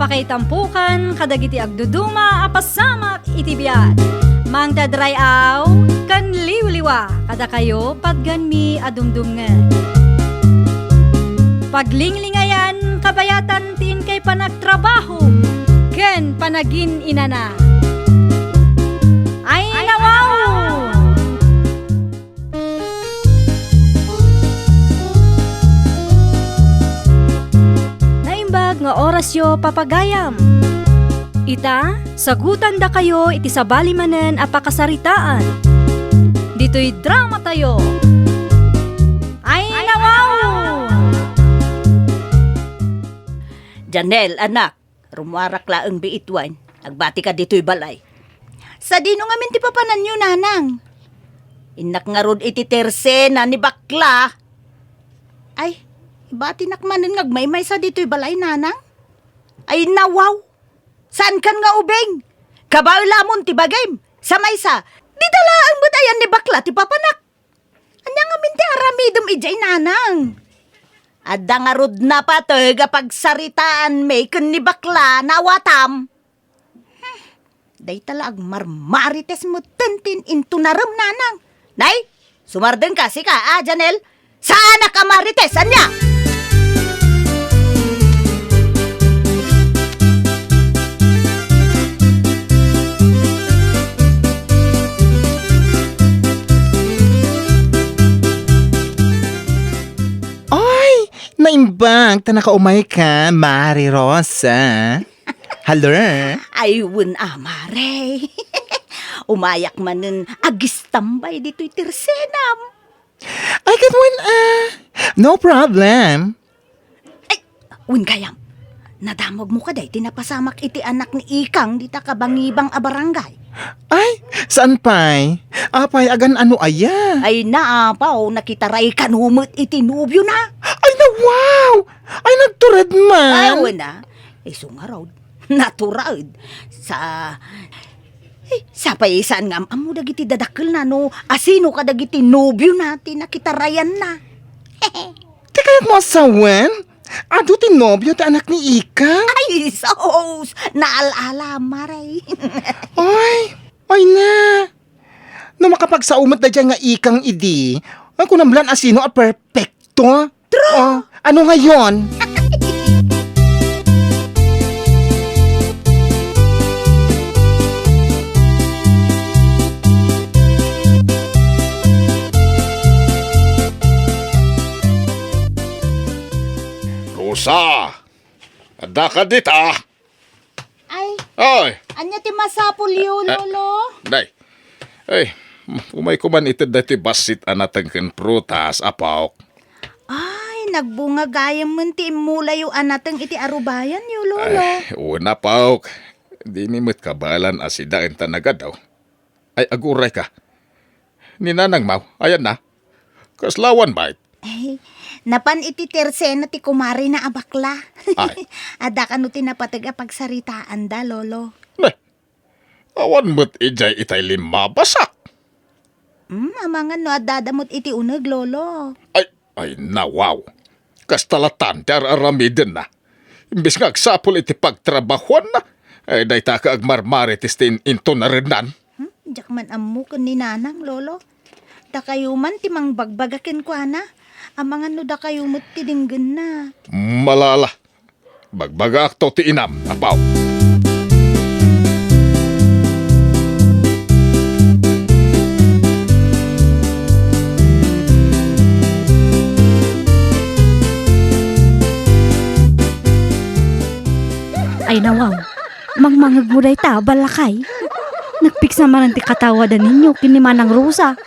Mapakaitampukan kadagiti agduduma apasamak itibiyat. Mang tadrayaw kan liwliwa kada kayo padganmi adumdumngan. Paglinglingayan kabayatan tin kay panagtrabaho ken panagin inana. Ay nawaw! Naimbag nga orasyo papagayam. Ita, sagutan da kayo iti sabali manen apakasaritaan. Dito'y drama tayo. Ay nawaw! Janel, anak, rumuarak laang biitwan. Nagbati ka dito'y balay. Sa dino nga minti papanan nyo, nanang. Inak nga rod iti tersena ni bakla. Ay, ibati nakmanan ngagmaymay sa dito'y balay, nanang. Ay, nawaw. Saan kan nga ubeng? Kabaw lamon ti bagay. Sa maysa, di dala ang budayan ni bakla ti papanak. Anya nga minti aramidom ijay, nanang. Adda nga rod na patag apag saritaan may kun ni bakla nawatam. Day talag marmarites mo tentin into naram, nanang. Nay, sumardeng kasi ka, Janel. Saan ka marites, anya? Naimbang, tanakaumay ka, Mari Rosa. Hello? Ayun, amare. Umayak man nun agistambay dito'y tirsenam. I can win, no problem. Ay, win kayam. Nadamog mo ka day, tinapasamak iti anak ni Ikang dita kabangibang a barangay. Ay, saan pa'y? Apay, agan ano aya? Ay naapaw, nakitaray kanumot iti nubyo na. Ay, na wow! Ay, nagtured man. Ay, na. Ay, sungaraw. Naturad. Sa paisan nga, amo dagiti dadakkel na no, asino ka dagiti nubyo natin, nakitarayan na. Di kaya't mo asawen? Ado tinobyo ti anak ni Ika? Ay, sos! Naalala, maray. Ay na. No makapagsaumat na dyan nga Ikang idi, ang kunamlan asino a perfecto. True! Ano ngayon? Rosa! Ada ka dit, Ay, Ay! anya ti masapul yun, lolo? Day. Ay, umay ko man ito dati basit anatang ken prutas, apawk. Ay, nagbunga gayam man ti imula yung anatang iti arubayan yun, lolo. Ay, una, pawk. Di ni mo't kabalan asida ang tanaga daw. Ay, aguray ka. Ninanang maw, ayan na. Kaslawan bait. Ay, napan iti tersena ti kumari na abakla. Ay. Ada ka no tinapatag pagsaritaan da, lolo. Awan mo't ijay itay lima basak. Amangan no adadamot iti uneg, lolo. Ay, nawaw. Kastalatan, ti aramiden na. Imbis nga agsapol iti pagtrabahuan na. Ay, day ta ka agmarmaritis tin into na rin nan. Diyak man amu kun ni nanang, lolo. Da kayo man ti mang bagbagakin ko, ana. Amangan no da kayo mo't tidinggan na. Malala. Bagbaga akto ti inam, apaw. Ay nawaw, mangmangag mo day ta, balakay. Nagpiksa man ang ti katawadan ninyo, kinimanang Rosa.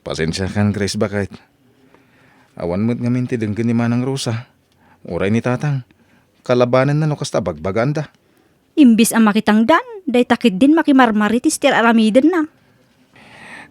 Pasensya kan, Grace, bakit? Awan mo't nga minti din kanimanang Rosa. Uray ni tatang. Kalabanan na no kasta bagbaganda. Imbis ang makitangdan, day takid din makimarmaritis ti aramiden na.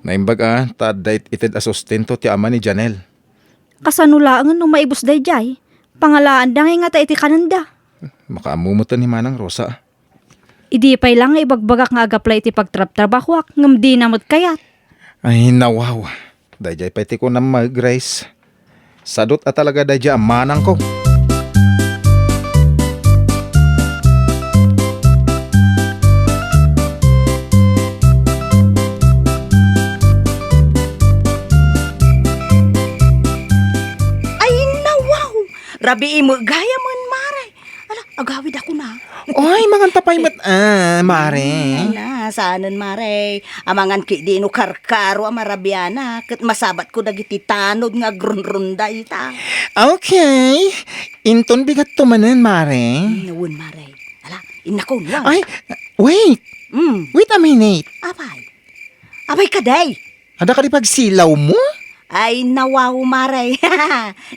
Naimbag tadayt ited asustento ti ama ni Janel. Kasanulaan no maibos day jay. Pangalaan da nga ta iti kananda. Makaamumutan ni Manang Rosa. Idi pay lang ibagbagak nga agaplay iti pagtrap-trabahwak ngam di namot kayat. Ay nawaw. Dayjay pati ko na mag-Grace. Sadot at talaga dayjay ang manang ko. Rabi mo, gaya man, Maray. Ala, agawid ako na. Oy, mangan tapay mat, mare. Ay na, saanan, Maray. Amangan ki di no karkaro amarabiana. Kat masabat ko dagiti tanod nga grunrunda ita. Okay. Inton bigat to manen, mare. Nawun, Maray. Ala, inako, wow. Ay, wait. Wait a minute. Abay. Abay kaday. Ada ka di pagsilaw mo? Ay nawaw, Maray.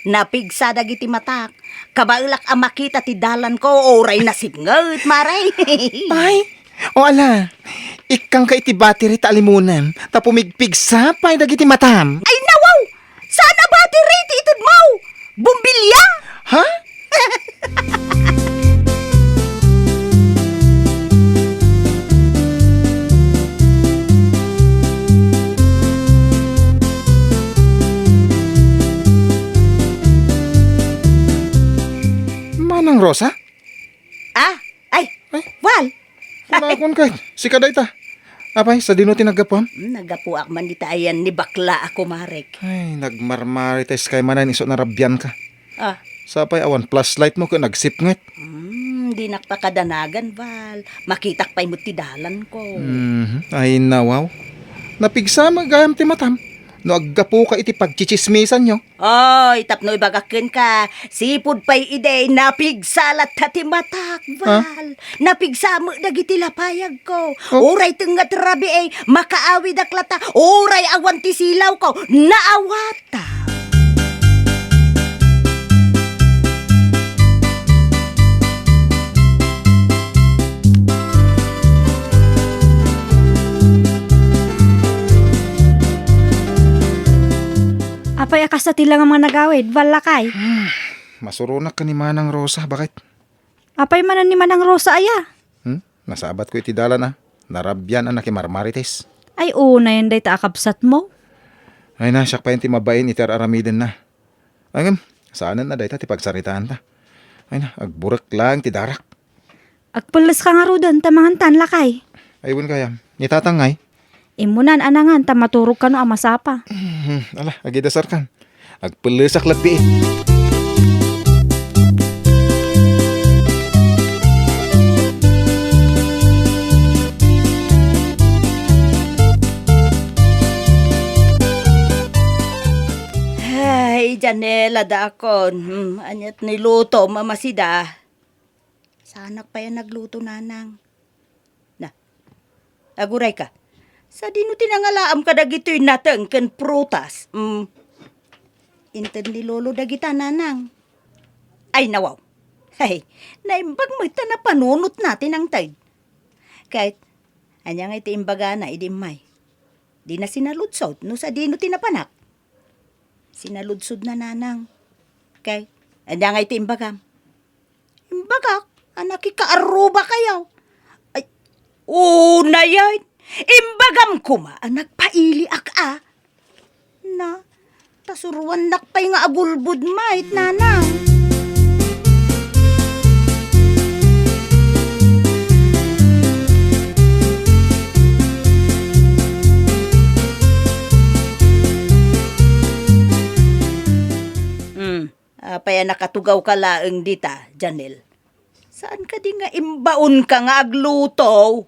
Napigsa dagiti matak. Kabailak ang makita ti dalan ko, oray na singot, Maray. Ay, o ala. Ikang ka iti battery ta alimunan. Ta pumigpig sapay dagiti matam. Ay nawaw! Sana ba ti rate itid mo? Bumbilya? Ha? Manang Rosa? Ay, Ay. wal. Kunakon kay. Si kaday ta. Apay, sa dino tinagapon? Nagapuak man dita ayan ni bakla ako, Marek. Ay, nagmarmarites kay manan iso narabyan ka. Ah, Sapay awan plus light mo ka nagsipnget. di nakpakadanagan, Val. Makitak pa'y mo ti dalan ko. Ay nawaw. Napigsa magayam ti matam. No aggapo ka iti pagchichismisan nyo. Oy, tapno ibagakin ka. Sipod pa'y ide, napigsalat tati matak, Val. Napigsa mo dagiti lapayag ko. Oh. Uray tengat rabi ay, makaawi daklata. Uray awan ti silaw ko, naawata. Apay akas sa tila nga mga nagawid, balakay. Masurunak ka ni Manang Rosa. Bakit? Apay manan ni Manang Rosa aya. Nasabat ko iti dalan na. Narabyan ang nakimarmarites. Ay una yan day taakapsat mo. Ay na, siyak pa yun ti mabain iti aramiden na. Ay ngam, saanan na day ta ti pagsaritaan ta. Ay na, agburak lang ti darak. Agpulas ka nga ro doon, tamangan lakay. Aywan kaya, ni tatangay. Imunan anangan, tamaturog ka no amasapa. Ala, agidasar kan. Agpulasak labi eh. Ay, Janela dakon. Anyat niluto, mamasida. Sanak pa yan nagluto, nanang. Na, aguray ka. Sa dino tinangalaam ka dagito'y nateng ken prutas. Inten ni lolo dagita, nanang. Ay, nawaw. Ay, naimbag mo ita na panunot natin ang tide. Kahit, anyang iti imbaga na idimay. Di na sinaludsod, no sa dino tinapanak. Sinaludsod na, nanang. Kay, anyang iti imbagam. Imbagak, anak ikaaruba kayaw. Ay, una yan. Imbagam kuma, anak paili ak na, tasuruan nakpay nga agulbud mait, nanang. Apaya nakatugaw ka laeng dita, Janel. Saan ka di nga imbaon ka nga agluto?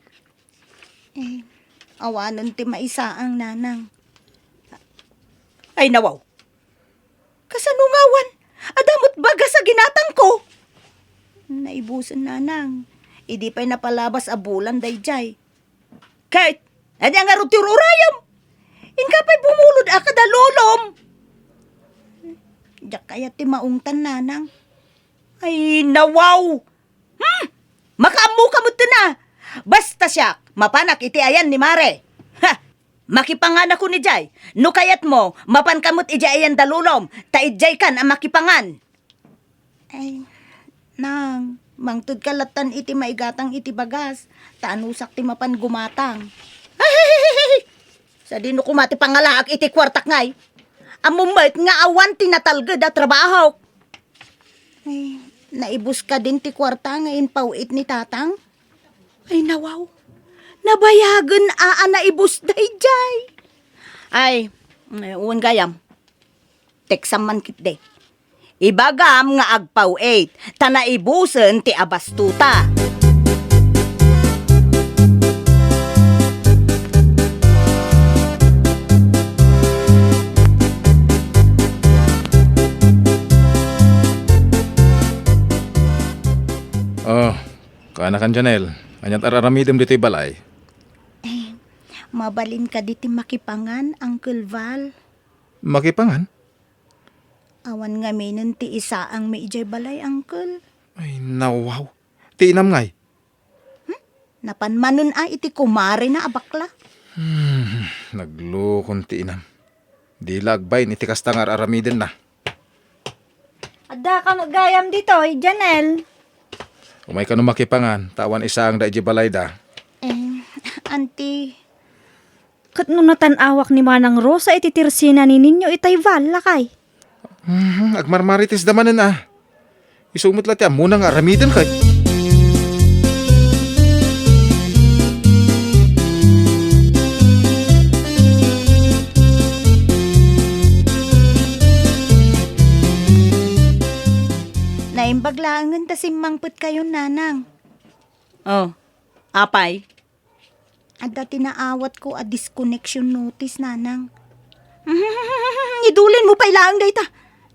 Awanon ti maisaang, nanang. Ay nawaw. Kasanungawan, adamot baga sa ginatang ko. Naibusan, nanang. Idi pa'y napalabas a bulan dayjay. Kahit, adya nga ruti rurayam. Inka pa'y bumulod akada lolom. Diyak kaya ti maungtan, nanang. Ay nawaw. Makaamu ka mo na. Basta siya, mapanak iti ayan ni Mare. Ha! Makipangan ako ni Jay. No kayat mo, mapan kamot iti ayan dalulom. Ta ijay kan ang makipangan. Ay, nang, mangtud kalatan iti maigatang iti bagas. Taanusak ti mapan gumatang. Ay! Sa dino kumati pangalaak iti kwartak ngay. Amumait nga awan tinatalgad at trabaho. Ay, naibus ka din ti kwarta ngayon pauit ni tatang. Ay, nawaw. Nabayagan naibus dayjay. Ay, uwan gayam. Teksam man kit day. Ibagam nga agpaw 8, tanaibusen ti abastuta. Oh, kaanakan Janel. Anyat araramidem dito'y balay. Mabalin ka diti makipangan, Uncle Val. Makipangan? Awan nga minin ti isa ang may ijay balay, Uncle. Ay, nawaw. Tiinam ngay. Napanmanon iti kumari na abakla. Naglukon tiinam. Di lagbay ni tikastang araramiden na. Ada ka magayam dito, Janel. Umay ka no makipangan, tawan isa ang daiji balay da. Auntie, Kat no natanawak ni Manang Rosa ititirsina ni ninyo itay Val, lakay. Agmarmaritis damanan ah. Isumot lang tiyan, munang aramiden kay. naimbaglaangan ta simmangput kayo, nanang. Oh, apay? Ada tinaawat ko a disconnection notice, nanang. Idulin mo pa ilaang dayta.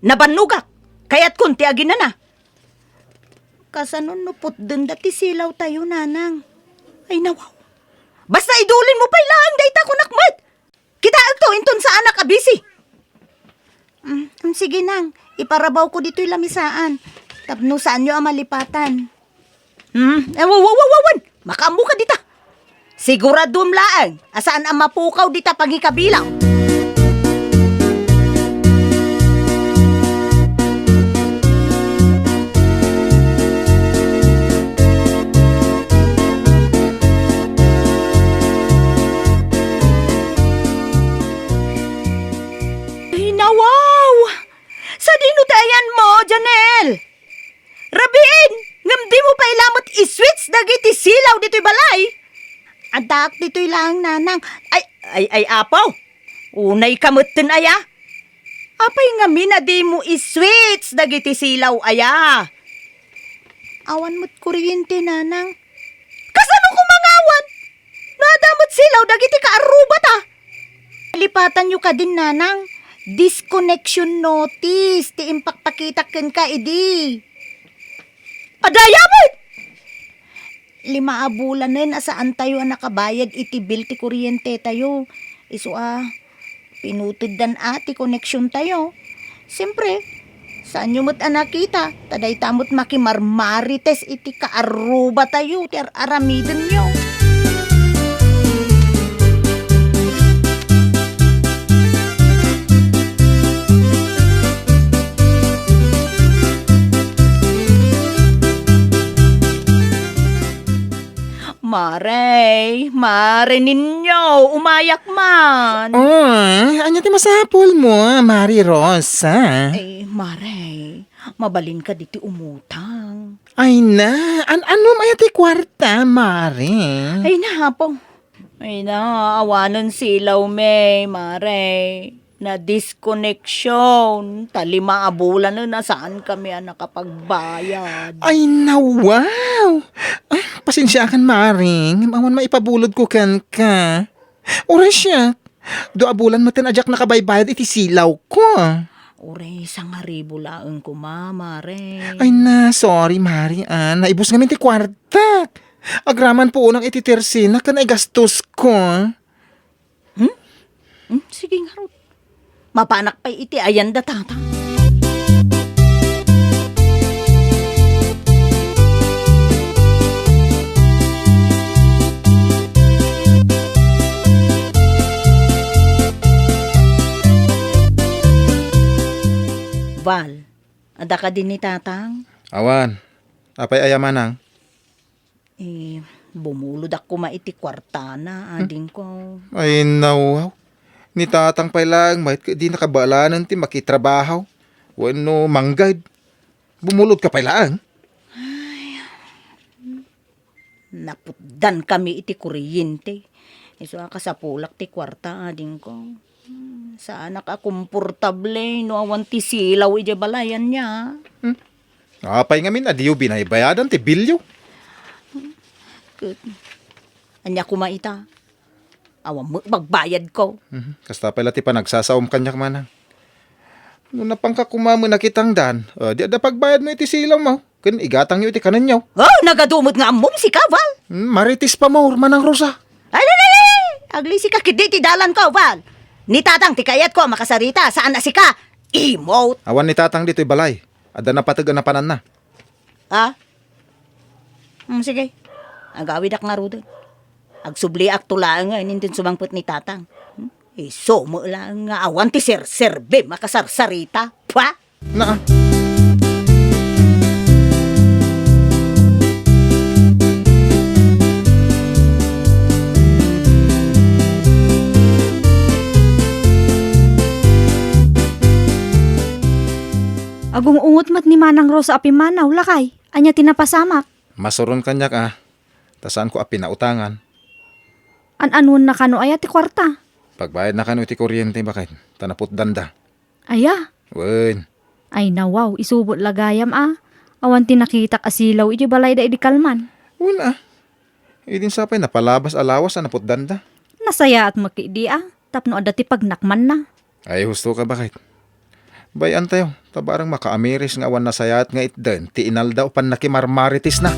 Nabanugak. Kaya't kunti agin na na. Kasanon nupot dun dati silaw tayo, nanang. Ay nawaw. Basta idulin mo pa ilaang dayta kunakmat. Kita to inton sa anak abisi. Sige nang, iparabaw ko dito'y lamisaan. Tapno saan nyo ang malipatan. Wawan! Makamu ka dita. Siguradum laang, asaan ang mapukaw dita pangikabilaw. Ay, nawaw! Sa dinutayan mo, Janel! Rabin! Ngam di mo pa ilamot iswitch dagiti silaw dito'y balay! Adak dito'y lang, nanang. Ay, apaw! Unay kamutin, aya! Apay nga mina di mo iswitch dagiti silaw, aya! Awan mo't kuryente, nanang. Kasano kumangawan? Nadamot silaw dagiti kaarubat, ah! Lipatan nyo ka din, nanang. Disconnection notice. Ti impakpakitakin ka, idi. Adayamot! 5 abulanen asaan tayo ang nakabayad iti bill ti kuryente tayo. Iso pinutod dan ati koneksyon tayo. Siyempre, saan nyo mo't nakita? Taday tamot makimarmarites iti kaaruba tayo. Ti aramiden nyo. Mare ninyo, umayak man. Oh, anya ti masapol mo, Mari Rosa? Ay, Mare, mabalin ka diti umutang. Ay na, ano maya ti kwarta, Mari? Ay nahapong. Ay na, awanan silaw may, Mare. Na disconnection. 5 abulan na saan kami nakapagbayad. Ay na, wow! Ay, pasensya kan, Mari. Awan maipabulod ko kan ka. Ora siya. 2 abulan mo tinadyak nakabaybayad iti silaw ko. Ure, 1,000 laang ko, Mare. Ay na, sorry, Mari. Naibus ngamin ti kwarta. Agraman po unang iti tersina kan ay gastos ko. Sige nga ro. Mapanak pa iti ayan da tata. Val, ada ka din ni tatang? Awan, apay ayamanang. Bumulod ako maiti kwartana, ading ko. Ay nawaw. Ni tatang pay lang, di nakabalanan ti makitrabaho. Wano manggad. Bumulod ka pay lang. Naputdan kami iti kuryente. Iso ka sa pulak ti kwarta, ading ko. Sana ka komportable no awan ti silaw iti balayan niya. Apay ngamin, adiyo binaybayadan ti bilyo. Anya kumaita. Awan mo magbayad ko. Kasta pala ti panagsasawom kanyak manang. Nung napangka kumamo nakitang dan, di ada pagbayad mo iti silaw mo. Kun igatang yo iti kanan nyo. Oh, nagadumot nga amom si Kaval. Maritis pa mo, manang Rosa. Ay! Agli si kakidi ti dalan ko, Val. Ni tatang ti kayat ko makasarita. Saan na si ka? Emote. Awan ni tatang dito'y balay. Ada na patagan na panan na. Ah? Sige. Agawid ak nga ro doon. Agsubli ak tulaan nga, inintin sumangpot ni tatang. So mo lang nga awan ti serbe makasarsarita. Pa? Na. Agong ungot mat ni Manang Rosa api manaw, lakay. Anya tinapasamak. Masuron kanyak Tasaan ko api na utangan. An-anuan na kano aya ti kwarta. Pagbayad na kano iti kuryente bakit? Tanapot danda. Aya. Wen. Ay nawaw, isubot lagayam Awan tinakitak asilaw iti balay da idi kalman. Wala. Idin sapay napalabas alawas na napot danda. Nasaya at makidi Tapno ada ti pagnakman na. Ay husto ka bakit? Bayan tayo, tabarang makaamiris nga awan na sayat nga itden, ti inalda o pan nakimarmaritis na.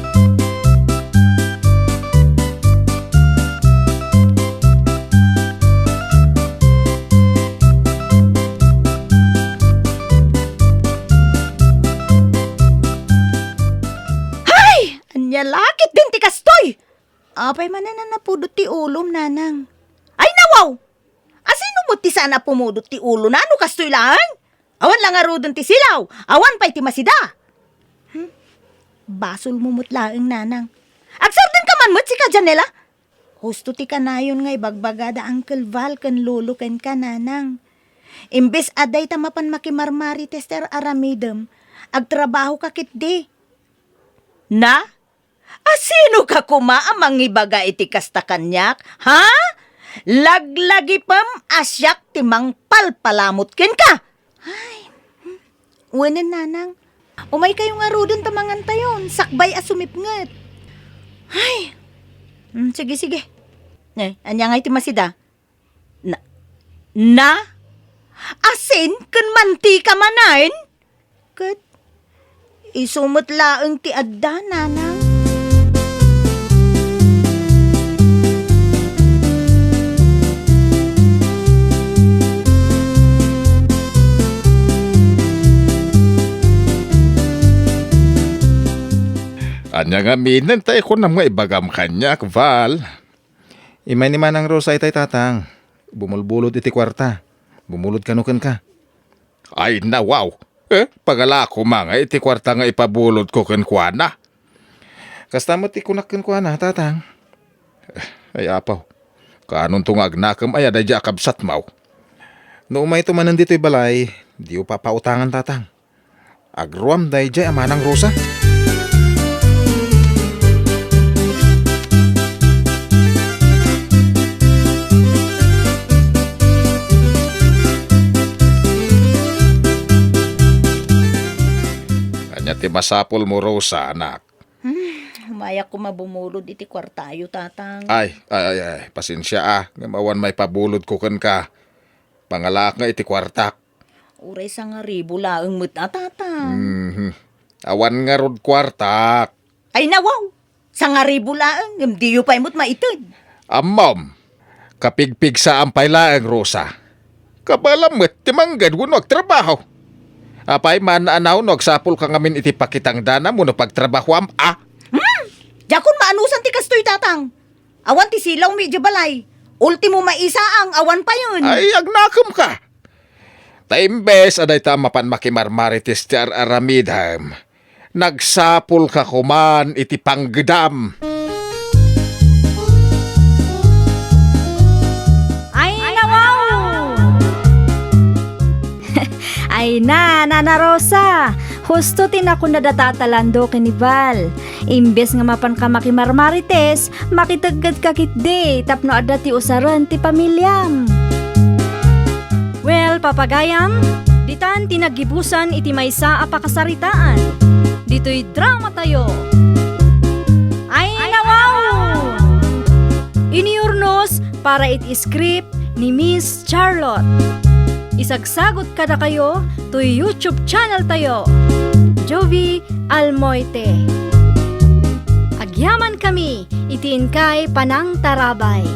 Anya lakit din ti kastoy. Apay man na napudot ti ulom, nanang. Ay nawaw! Asino mo ti sana pumudot ti ulo na? Ano kastoy lang? Awan lang arudon ti silaw. Awan pa'y ti masida. Basol mo mutlaang, nanang. Agsardan ka man mo't si ka, Janela. Husto ti kanayon ngay bagbagada Uncle Val kan lolo kan ka, nanang. Imbes aday tamapan makimarmari tester aramidem. Agtrabaho ka kitdi. Na? Asino ka kumaamang ibaga iti kasta kanyak? Ha? Laglagi pam asyak timang palpalamot ken ka. Ay, wanan nanang. Umay kayo nga rudon tamangan tayon. Sakbay asumipnget. Ay, sige. Anya nga iti masida. Na? Asin kan mantika manain? Kat, isumot laeng ti adda, nanang. Anya nga minen tayo ko na mga ibagam kanyak, Val. Imay ni Manang Rosa itay tatang. Bumulbulod iti kwarta. Bumulod kanukan ka. Ay na wow. Pagala ko mga iti kwarta nga ipabulod ko kenkwana. Kasta mo ti kunak kuana tatang. Ay apaw. Kanon tong agnakam ay adadya kabsat maw. No umay tumanan dito'y balay, di upapautangan tatang. Agruam day jay Manang Rosa. Ti masapol mo, Rosa, anak. Humaya ko mabumulod iti kwartayo, tatang. Ay, pasensya nga mawan may pabulod ko kan ka. Pangalak nga iti kwartak. Uray sa nga ribo laeng mo't tatang. Awan nga rod kwartak. Ay nawaw! Sa nga ribo laeng, di yu pa'y mo't maitid. Amam, kapigpig sa ampay laeng, Rosa. Kabalamot, timanggad ko nagtrabaho. Apay man anaw nagsapol ka ngamin iti pakitang dana mo no pagtrabahoam Jakon maanusan ti kastoy, tatang. Awan ti silaw medyo balay. Ultimo maisa ang awan pa yun. Ay, agnakam ka. Taimbes aday tamapan makimarmaritis ti aramidham. Nagsapol ka kuman iti panggedam. Ay nawaw! Ay Nana Rosa. Husto tinakon na datatalando kinival. Imbes nga mapan ka makimarmarites, makitagad kakit de, tapno ada ti usaran ti pamilyam. Well, papagayam, ditan tinagibusan iti maysa a pakasaritaan. Dito'y drama tayo. Ay nawaw! Iniurnos para iti script ni Miss Charlotte. Isagsagot kada kayo to YouTube channel tayo. Jovi Almoite. Agyaman kami, itiin kay Panang Tarabay.